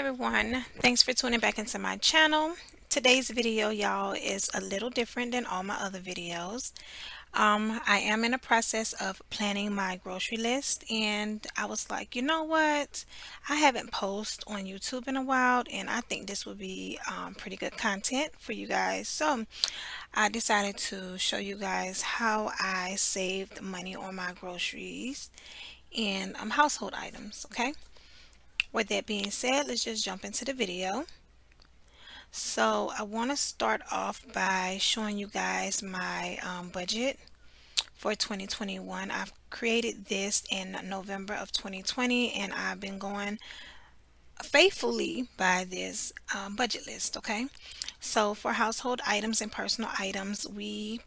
everyone, thanks for tuning back into my channel. Today's video, y'all, is a little different than all my other videos. I am in a process of planning my grocery list, and I was like, you know what, I haven't posted on YouTube in a while, and I think this would be pretty good content for you guys. So I decided to show you guys how I saved money on my groceries and household items. Okay, with that being said, let's just jump into the video. So I want to start off by showing you guys my budget for 2021. I've created this in November of 2020, and I've been going faithfully by this budget list. Okay, so for household items and personal items, we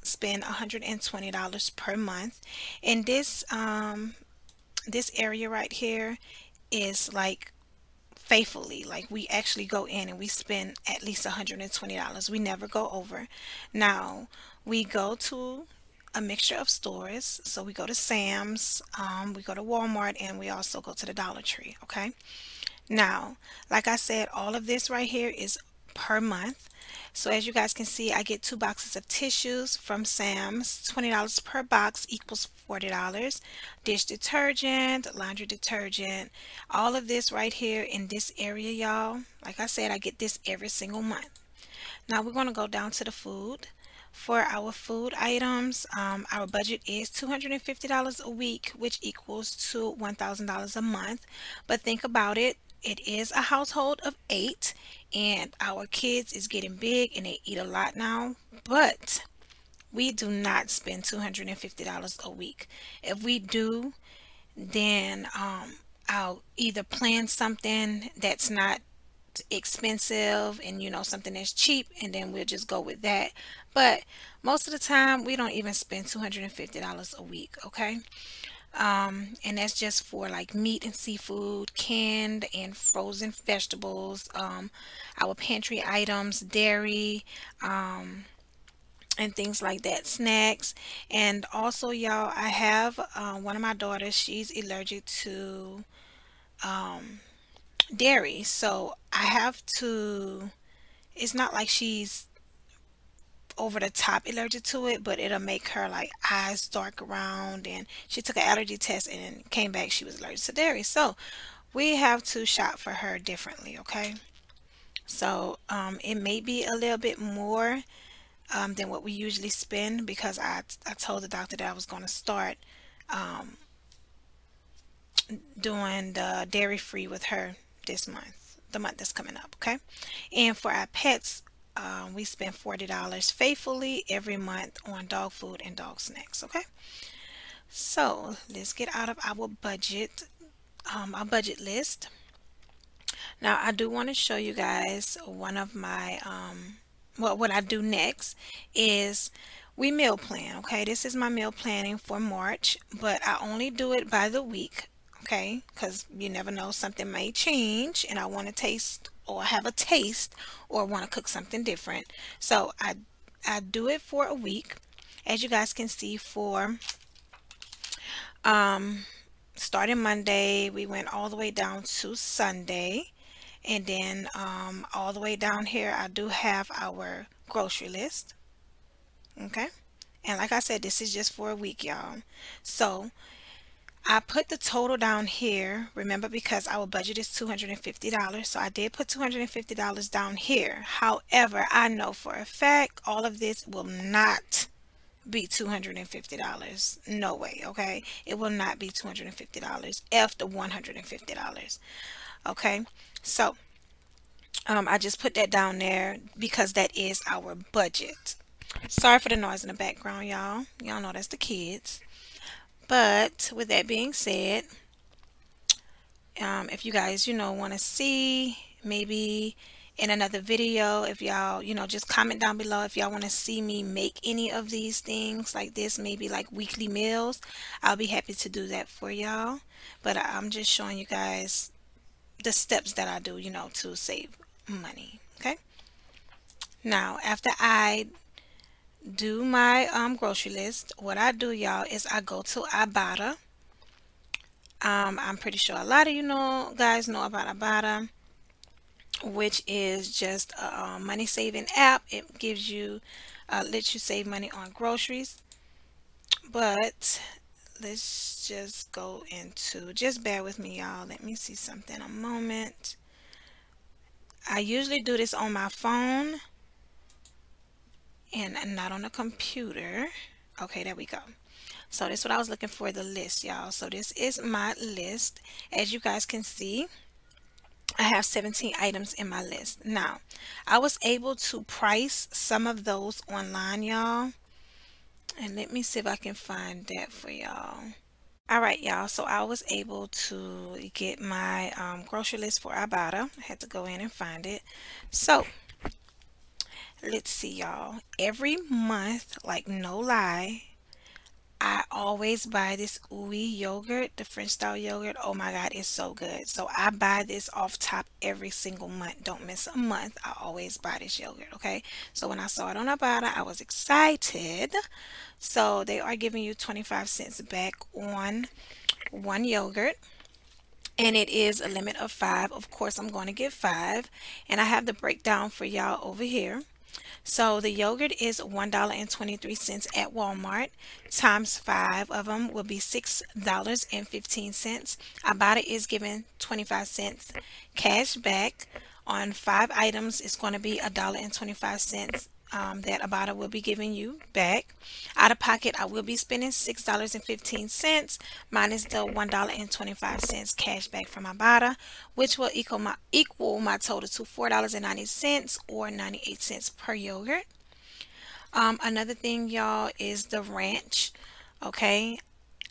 spend $120 per month, and this area right here is like faithfully, like we actually go in and we spend at least $120. We never go over. Now we go to a mixture of stores, so we go to Sam's, we go to Walmart, and we also go to the Dollar Tree. Okay, now like I said, all of this right here is per month. So as you guys can see, I get 2 boxes of tissues from Sam's. $20 per box equals $40. Dish detergent, laundry detergent, all of this right here in this area, y'all. Like I said, I get this every single month. Now we're going to go down to the food. For our food items, our budget is $250 a week, which equals to $1,000 a month. But think about it. It is a household of 8, and our kids is getting big and they eat a lot now, but we do not spend $250 a week. If we do, then I'll either plan something that's not expensive and something that's cheap, and then we'll just go with that. But most of the time we don't even spend $250 a week. Okay, and that's just for like meat and seafood, canned and frozen vegetables, our pantry items, dairy, and things like that, snacks. And also, y'all, I have one of my daughters, she's allergic to dairy, so I have to, it's not like she's over the top allergic to it, but it'll make her like eyes dark around, and she took an allergy test and came back she was allergic to dairy, so we have to shop for her differently. Okay, so it may be a little bit more than what we usually spend, because I told the doctor that I was going to start doing the dairy free with her this month, the month that's coming up. Okay, and for our pets, we spend $40 faithfully every month on dog food and dog snacks. Okay, so let's get out of our budget list. Now I do want to show you guys one of my what I do next is we meal plan. Okay, this is my meal planning for March, but I only do it by the week. Okay, because you never know, something may change and I want to taste or have a taste or want to cook something different. So I do it for a week. As you guys can see, for starting Monday, we went all the way down to Sunday, and then all the way down here I do have our grocery list. Okay, and like I said, this is just for a week, y'all. So I put the total down here, remember, because our budget is $250, so I did put $250 down here. However, I know for a fact all of this will not be $250. No way. Okay, it will not be $250 after $150. Okay, so I just put that down there because that is our budget. Sorry for the noise in the background, y'all. Y'all know that's the kids. But with that being said, if you guys want to see maybe in another video, if y'all just comment down below if y'all want to see me make any of these things like this, maybe like weekly meals, I'll be happy to do that for y'all. But I'm just showing you guys the steps that I do to save money. Okay, now after I do my grocery list, what I do, y'all, is I go to Ibotta. I'm pretty sure a lot of guys know about Ibotta. which is just a money saving app. It gives you lets you save money on groceries. But let's just go into, just bear with me, y'all. Let me see something a moment. I usually do this on my phone and not on a computer. Okay, there we go. So this is what I was looking for, the list, y'all. So this is my list. As you guys can see, I have 17 items in my list. Now, I was able to price some of those online, y'all. And let me see if I can find that for y'all. All right, y'all. So I was able to get my grocery list for Ibotta. I had to go in and find it. So let's see, y'all. Every month, like no lie, I always buy this ooey yogurt, the French style yogurt. Oh my God, it's so good. So I buy this off top every single month. Don't miss a month. I always buy this yogurt, okay? So when I saw it on Ibotta, I was excited. So they are giving you 25 cents back on one yogurt. And it is a limit of 5. Of course, I'm going to get 5. And I have the breakdown for y'all over here. So the yogurt is $1.23 at Walmart, times 5 of them will be $6.15. Ibotta is giving 25 cents cash back on 5 items. It's going to be $1.25 that Ibotta will be giving you back. Out of pocket, I will be spending $6.15 minus the $1.25 cash back from Ibotta, which will equal my total to $4.90 or 98 cents per yogurt. Another thing, y'all, is the ranch. Okay,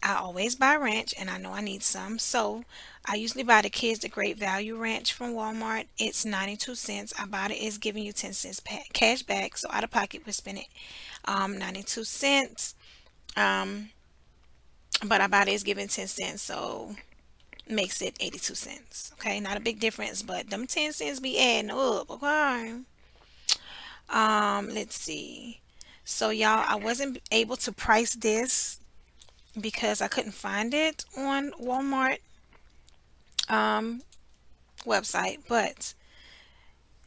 I always buy ranch and I know I need some. So I usually buy the kids the Great Value Ranch from Walmart. It's 92 cents. Ibotta is giving you 10 cents cash back. So out of pocket we're spending 92 cents. But Ibotta is giving 10 cents, so makes it 82 cents. Okay, not a big difference, but them 10 cents be adding up. Okay. Let's see. So y'all, I wasn't able to price this because I couldn't find it on Walmart website, but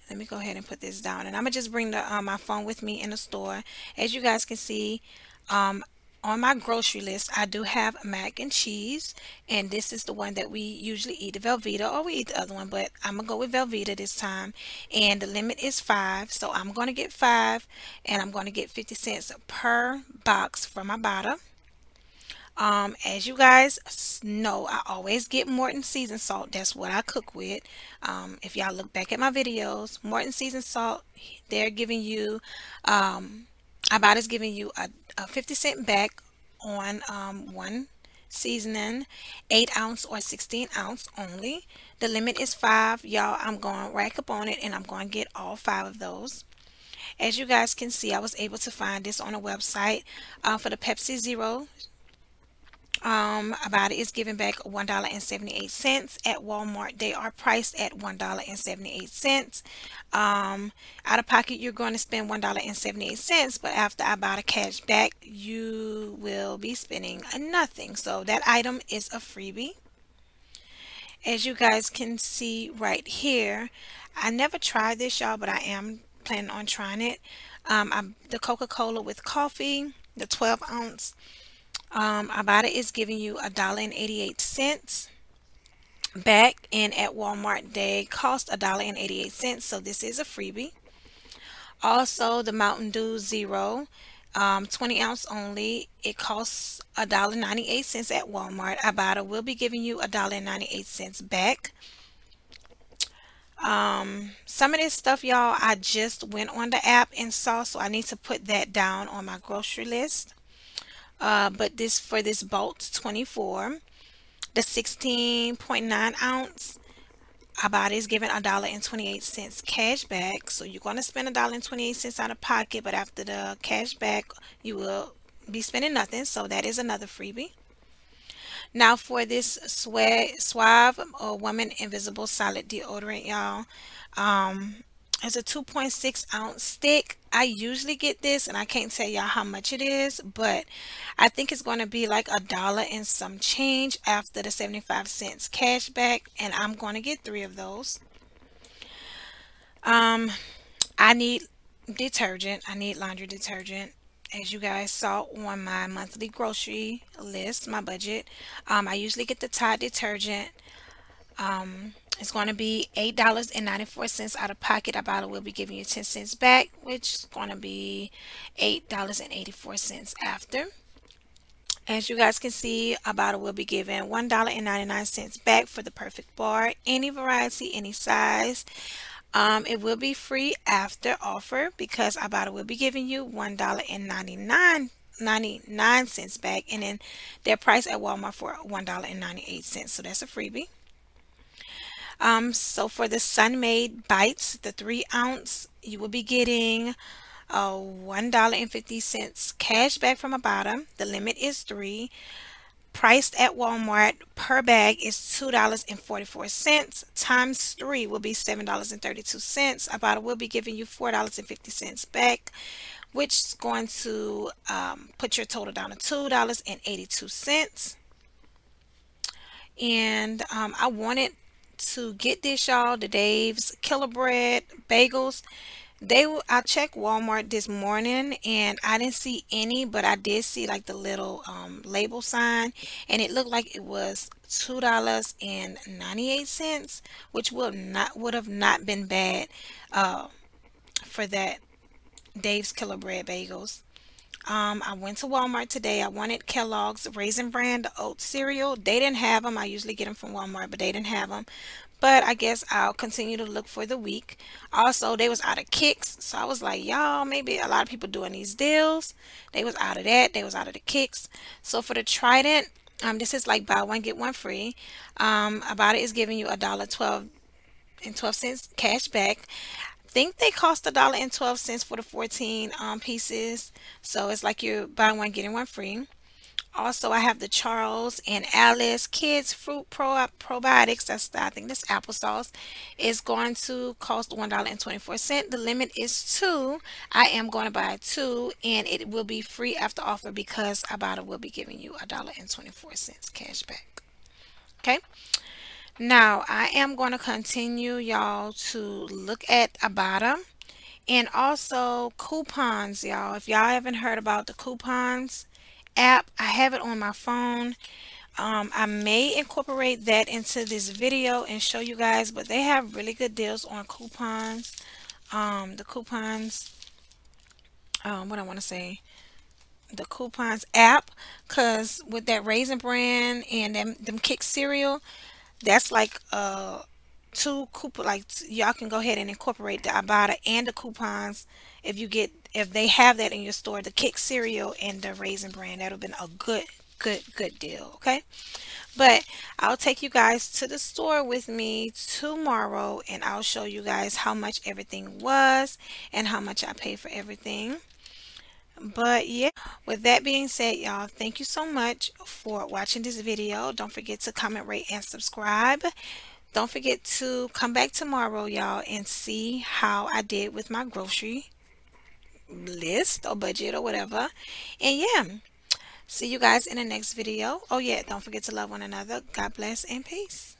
let me go ahead and put this down, and I'm gonna just bring the my phone with me in the store. As you guys can see, on my grocery list I do have mac and cheese, and this is the one that we usually eat, the Velveeta, or we eat the other one, but I'm gonna go with Velveeta this time. And the limit is 5, so I'm gonna get 5, and I'm gonna get 50 cents per box from Ibotta. As you guys know, I always get Morton seasoned salt. That's what I cook with. If y'all look back at my videos, Morton seasoned salt, they're giving you, Ibotta's giving you a 50 cent back on one seasoning, 8 ounce or 16 ounce only. The limit is 5. Y'all, I'm going to rack up on it and I'm going to get all 5 of those. As you guys can see, I was able to find this on a website for the Pepsi Zero. Ibotta is giving back $1.78 at Walmart. They are priced at $1.78. Out of pocket, you're going to spend $1.78, but after Ibotta cash back, you will be spending nothing. So that item is a freebie. As you guys can see right here, I never tried this, y'all, but I am planning on trying it. The Coca-Cola with coffee, the 12 ounce. Ibotta is giving you $1.88 back, and at Walmart they cost $1.88, so this is a freebie. Also, the Mountain Dew Zero, 20 ounce only, it costs $1.98 at Walmart. Ibotta will be giving you $1.98 back. Some of this stuff, y'all, I just went on the app and saw, so I need to put that down on my grocery list. But this, for this Bolt 24, the 16.9 ounce, Ibotta is giving $1.28 cash back. So you're going to spend $1.28 out of pocket, but after the cash back, you will be spending nothing. So that is another freebie. Now for this Suave Woman Invisible Solid Deodorant, y'all. It's a 2.6 ounce stick. I usually get this, and I can't tell y'all how much it is, but I think it's going to be like $1 and some change after the 75 cents cash back, and I'm going to get 3 of those. Um, I need detergent. I need laundry detergent. As you guys saw on my monthly grocery list, my budget, I usually get the Tide detergent. It's going to be $8.94 out of pocket. Ibotta will be giving you 10 cents back, which is going to be $8.84 after. As you guys can see, Ibotta will be giving $1.99 back for the perfect bar, any variety, any size. It will be free after offer because Ibotta will be giving you $1.99 back, and then their price at Walmart for $1.98. So that's a freebie. So for the Sun-Maid Bites, the 3 ounce, you will be getting $1.50 cash back from Ibotta. The limit is 3. Priced at Walmart per bag is $2.44. Times 3 will be $7.32. Ibotta will be giving you $4.50 back, which is going to put your total down to $2.82. And I wanted to get this, y'all, the Dave's Killer Bread bagels. I checked Walmart this morning and I didn't see any, but I did see like the little label sign, and it looked like it was $2.98, which would have not been bad for that Dave's Killer Bread bagels. I went to Walmart today. I wanted Kellogg's Raisin Bran, the oat cereal. They didn't have them. I usually get them from Walmart, but they didn't have them. But I guess I'll continue to look for the week. Also, they was out of Kicks, so I was like, y'all, maybe a lot of people doing these deals. They was out of that. They was out of the Kicks. So for the Trident, this is like buy one get one free. About it is giving you $1.12 cash back. Think they cost $1.12 for the 14 pieces, so it's like you're buying one getting one free. Also, I have the Charles and Alice Kids Fruit Probiotics. I think this applesauce is going to cost $1.24. The limit is 2. I am going to buy 2, and it will be free after offer because Ibotta will be giving you $1.24 cash back. Okay. Now, I am going to continue, y'all, to look at Ibotta and also coupons, y'all. If y'all haven't heard about the coupons app, I have it on my phone. I may incorporate that into this video and show you guys, but they have really good deals on coupons. The coupons, what I want to say, the coupons app, because with that Raisin Bran and them Kick cereal, that's like two coupon, like y'all can go ahead and incorporate the Ibotta and the coupons if they have that in your store, the Kick cereal and the Raisin Bran. That'll been a good deal. Okay, but I'll take you guys to the store with me tomorrow and I'll show you guys how much everything was and how much I paid for everything. But yeah, with that being said, y'all, thank you so much for watching this video. Don't forget to comment, rate, and subscribe. Don't forget to come back tomorrow, y'all, and see how I did with my grocery list or budget or whatever. And yeah, see you guys in the next video. Oh yeah, don't forget to love one another. God bless and peace.